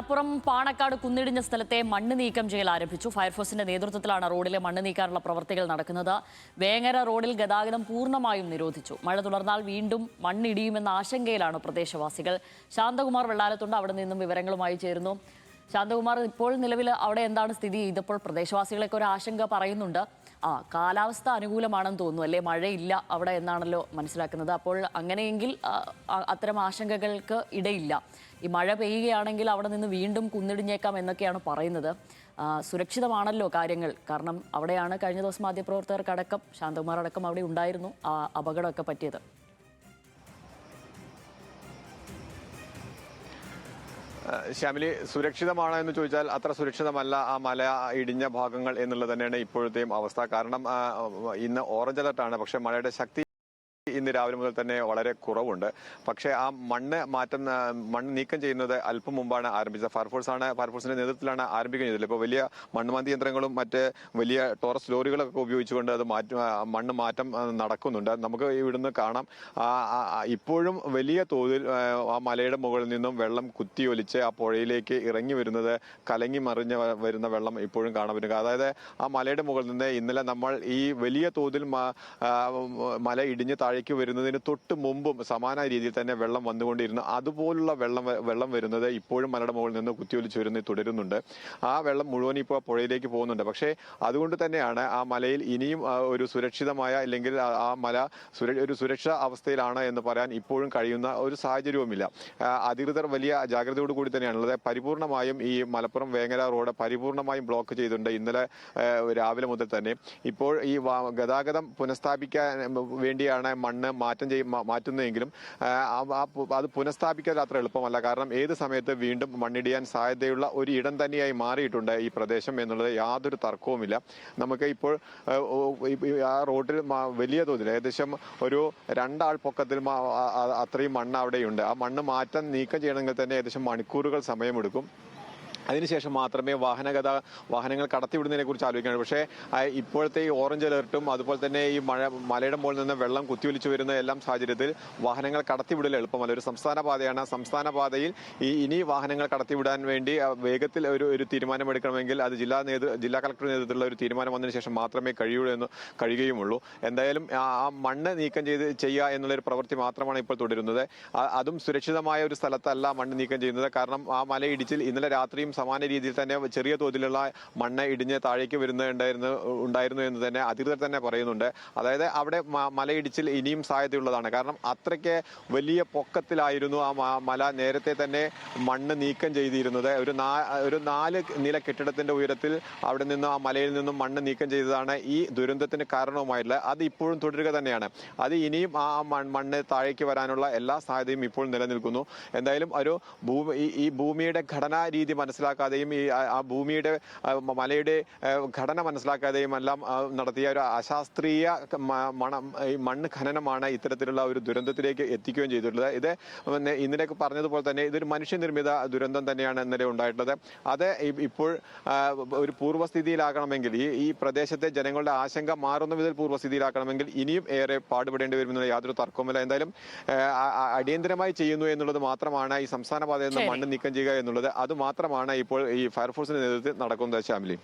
മലപ്പുറം പാണക്കാട് കുന്നിടിഞ്ഞ സ്ഥലത്തെ മണ്ണ് നീക്കം ചെയ്യൽ ആരംഭിച്ചു. ഫയർഫോഴ്സിന്റെ നേതൃത്വത്തിലാണ് റോഡിലെ മണ്ണ് നീക്കാനുള്ള പ്രവർത്തികൾ നടക്കുന്നത്. വേങ്ങര റോഡിൽ ഗതാഗതം പൂർണ്ണമായും നിരോധിച്ചു. മഴ തുടർന്നാൽ വീണ്ടും മണ്ണിടിയുമെന്ന ആശങ്കയിലാണ് പ്രദേശവാസികൾ. ശാന്തകുമാർ വെള്ളാലത്തുണ്ട്, അവിടെ നിന്നും വിവരങ്ങളുമായി ചേരുന്നു. ശാന്തകുമാർ, ഇപ്പോൾ നിലവിൽ അവിടെ എന്താണ് സ്ഥിതി? ഇതിപ്പോൾ പ്രദേശവാസികളൊക്കെ ഒരു ആശങ്ക പറയുന്നുണ്ട്. കാലാവസ്ഥ അനുകൂലമാണെന്ന് തോന്നുന്നു അല്ലേ? മഴയില്ല അവിടെ എന്നാണല്ലോ മനസ്സിലാക്കുന്നത്. അപ്പോൾ അങ്ങനെയെങ്കിൽ അത്തരം ആശങ്കകൾക്ക് ഇടയില്ല. ഈ മഴ പെയ്യുകയാണെങ്കിൽ അവിടെ നിന്ന് വീണ്ടും കുന്നിടിഞ്ഞേക്കാം എന്നൊക്കെയാണ് പറയുന്നത്. സുരക്ഷിതമാണല്ലോ കാര്യങ്ങൾ? കാരണം അവിടെയാണ് കഴിഞ്ഞ ദിവസം മാധ്യമപ്രവർത്തകർക്കടക്കം, ശാന്തകുമാർ അടക്കം അവിടെ ഉണ്ടായിരുന്നു, അപകടമൊക്കെ പറ്റിയത്. ശ്യാമിലി, സുരക്ഷിതമാണോ എന്ന് ചോദിച്ചാൽ അത്ര സുരക്ഷിതമല്ല ആ മല ഇടിഞ്ഞ ഭാഗങ്ങൾ എന്നുള്ളത് തന്നെയാണ് ഇപ്പോഴത്തെയും അവസ്ഥ. കാരണം ഇന്ന് ഓറഞ്ച് അലർട്ടാണ്, പക്ഷെ മഴയുടെ ശക്തി ഇന്ന് രാവിലെ മുതൽ തന്നെ വളരെ കുറവുണ്ട്. പക്ഷേ ആ മണ്ണ് നീക്കം ചെയ്യുന്നത് അല്പം മുമ്പാണ് ആരംഭിച്ചത്. ഫയർഫോഴ്സിന്റെ നേതൃത്വത്തിലാണ് ആരംഭിക്കുന്നത്. ഇപ്പോൾ വലിയ മണ്ണുമാന്തി യന്ത്രങ്ങളും മറ്റ് വലിയ ടോറസ് ലോറികളൊക്കെ ഉപയോഗിച്ചുകൊണ്ട് അത് മണ്ണ് മാറ്റം നടക്കുന്നുണ്ട്. നമുക്ക് ഇവിടുന്ന് കാണാം, ഇപ്പോഴും വലിയ തോതിൽ ആ മലയുടെ മുകളിൽ നിന്നും വെള്ളം കുത്തിയൊലിച്ച് ആ പുഴയിലേക്ക് ഇറങ്ങി വരുന്നത്, കലങ്ങി മറിഞ്ഞ് വരുന്ന വെള്ളം ഇപ്പോഴും കാണാൻ പറ്റും. അതായത് ആ മലയുടെ മുകളിൽ നിന്ന് ഇന്നലെ നമ്മൾ ഈ വലിയ തോതിൽ മല ഇടിഞ്ഞ് താഴേക്ക് വരുന്നതിന് തൊട്ട് മുമ്പും സമാന രീതിയിൽ തന്നെ വെള്ളം വന്നുകൊണ്ടിരുന്നു. അതുപോലുള്ള വെള്ളം വരുന്നത് ഇപ്പോഴും മലയുടെ മുകളിൽ നിന്ന് കുത്തിയൊലിച്ച് വരുന്നത് തുടരുന്നുണ്ട്. ആ വെള്ളം മുഴുവൻ ഇപ്പോൾ പുഴയിലേക്ക് പോകുന്നുണ്ട്. പക്ഷേ അതുകൊണ്ട് തന്നെയാണ് ആ മലയിൽ ഇനിയും ഒരു സുരക്ഷിതമായ, അല്ലെങ്കിൽ ആ മല ഒരു സുരക്ഷാ അവസ്ഥയിലാണ് എന്ന് പറയാൻ ഇപ്പോഴും കഴിയുന്ന ഒരു സാഹചര്യവുമില്ല. അധികൃതർ വലിയ ജാഗ്രതയോട് കൂടി തന്നെയാണുള്ളത്. പരിപൂർണമായും ഈ മലപ്പുറം വേങ്ങര റോഡ് പരിപൂർണമായും ബ്ലോക്ക് ചെയ്തിട്ടുണ്ട് ഇന്നലെ രാവിലെ മുതൽ തന്നെ. ഇപ്പോൾ ഈ ഗതാഗതം പുനഃസ്ഥാപിക്കാൻ വേണ്ടിയാണ് മണ്ണ് മാറ്റുന്നതെങ്കിലും അത് പുനഃസ്ഥാപിക്കാൻ അത്ര എളുപ്പമല്ല. കാരണം ഏത് സമയത്ത് വീണ്ടും മണ്ണിടിയാൻ സാധ്യതയുള്ള ഒരു ഇടം തന്നെയായി മാറിയിട്ടുണ്ട് ഈ പ്രദേശം എന്നുള്ളത് യാതൊരു തർക്കവുമില്ല. നമുക്ക് ഇപ്പോൾ ആ റോഡിൽ വലിയ തോതിൽ ഏകദേശം ഒരു 2 ആൾ പൊക്കത്തിൽ അത്രയും മണ്ണ് അവിടെയുണ്ട്. ആ മണ്ണ് നീക്കം ചെയ്യണമെങ്കിൽ തന്നെ ഏകദേശം മണിക്കൂറുകൾ സമയമെടുക്കും. അതിനുശേഷം മാത്രമേ വാഹനങ്ങൾ കടത്തിവിടുന്നതിനെ കുറിച്ച് ആലോചിക്കുകയാണ്. പക്ഷേ ഇപ്പോഴത്തെ ഈ ഓറഞ്ച് അലർട്ടും അതുപോലെ തന്നെ ഈ മലയുടെ മുകളിൽ നിന്ന് വെള്ളം കുത്തിയൊലിച്ചു വരുന്ന എല്ലാം സാഹചര്യത്തിൽ വാഹനങ്ങൾ കടത്തിവിടൽ എളുപ്പമല്ല. ഒരു സംസ്ഥാന പാതയാണ്. സംസ്ഥാന പാതയിൽ ഇനി വാഹനങ്ങൾ കടത്തിവിടാൻ വേണ്ടി വേഗത്തിൽ ഒരു തീരുമാനമെടുക്കണമെങ്കിൽ അത് ജില്ലാ കളക്ടറുടെ നേതൃത്വത്തിലുള്ള ഒരു തീരുമാനം വന്നതിന് ശേഷം മാത്രമേ കഴിയുകയുമുള്ളൂ. എന്തായാലും ആ മണ്ണ് നീക്കം ചെയ്യുക എന്നുള്ളൊരു പ്രവൃത്തി മാത്രമാണ് ഇപ്പോൾ തുടരുന്നത്. അതും സുരക്ഷിതമായ ഒരു സ്ഥലത്തല്ല മണ്ണ് നീക്കം ചെയ്യുന്നത്. കാരണം ആ മലയിടിച്ചിൽ ഇന്നലെ രാത്രിയും സമാന രീതിയിൽ തന്നെ ചെറിയ തോതിലുള്ള മണ്ണ് ഇടിഞ്ഞ് താഴേക്ക് ഉണ്ടായിരുന്നു എന്ന് തന്നെ അധികൃതർ തന്നെ പറയുന്നുണ്ട്. അതായത് അവിടെ മലയിടിച്ചിൽ ഇനിയും സാധ്യതയുള്ളതാണ്. കാരണം അത്രയ്ക്ക് വലിയ പൊക്കത്തിലായിരുന്നു ആ മല നേരത്തെ തന്നെ മണ്ണ് നീക്കം ചെയ്തിരുന്നത്. ഒരു 4 നില കെട്ടിടത്തിന്റെ ഉയരത്തിൽ അവിടെ നിന്ന് ആ മലയിൽ നിന്നും മണ്ണ് നീക്കം ചെയ്തതാണ് ഈ ദുരന്തത്തിന് കാരണവുമായിട്ടുള്ളത്. അത് ഇപ്പോഴും തുടരുക തന്നെയാണ്. അത് ഇനിയും ആ മണ്ണ് താഴേക്ക് വരാനുള്ള എല്ലാ സാധ്യതയും ഇപ്പോൾ നിലനിൽക്കുന്നു. എന്തായാലും ഈ ഭൂമിയുടെ ഘടനാ രീതി മനസ്സിലാക്കാതെയും ആ ഭൂമിയുടെ മലയുടെ ഘടന മനസ്സിലാക്കാതെയും എല്ലാം നടത്തിയ ഒരു അശാസ്ത്രീയ മണ്ണ് ഖനനമാണ് ഇത്തരത്തിലുള്ള ഒരു ദുരന്തത്തിലേക്ക് എത്തിക്കുകയും ചെയ്തിട്ടുള്ളത്. ഇത് ഇന്നലെ പറഞ്ഞതുപോലെ തന്നെ ഇതൊരു മനുഷ്യനിർമ്മിത ദുരന്തം തന്നെയാണ് ഇന്നലെ ഉണ്ടായിട്ടുള്ളത്. അത് ഇപ്പോൾ ഒരു പൂർവ്വസ്ഥിതിയിലാക്കണമെങ്കിൽ ഈ പ്രദേശത്തെ ജനങ്ങളുടെ ആശങ്ക മാറുന്ന വിധത്തിൽ പൂർവ്വസ്ഥിതിയിലാക്കണമെങ്കിൽ ഇനിയും ഏറെ പാടുപെടേണ്ടി വരുമെന്നുള്ള യാതൊരു തർക്കവുമില്ല. എന്തായാലും അടിയന്തരമായി ചെയ്യുന്നു എന്നുള്ളത് മാത്രമാണ് ഈ സംസ്ഥാന പാതയിൽ നിന്ന് മണ്ണ് നീക്കം ചെയ്യുക എന്നുള്ളത്. അത് മാത്രമാണ് ഇപ്പോൾ ഈ ഫയർഫോഴ്സിന്റെ നേതൃത്വത്തിൽ നടക്കുന്നത്. ശ്യാമിലി.